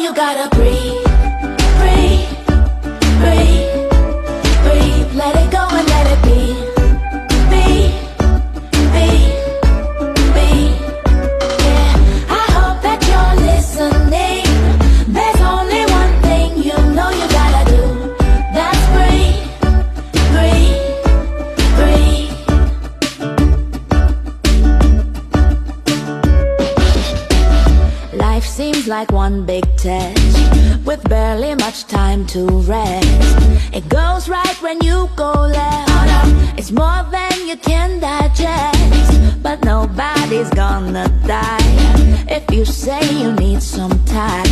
you gotta breathe, breathe, breathe, breathe. Let it go and let it be, be, be, be. Yeah, I hope that you're listening. There's only one thing you know you gotta do. That's breathe, breathe, breathe. Life seems like one big test with barely much time to rest. It goes right when you go left. It's more than you can digest, but nobody's gonna die if you say you need some time.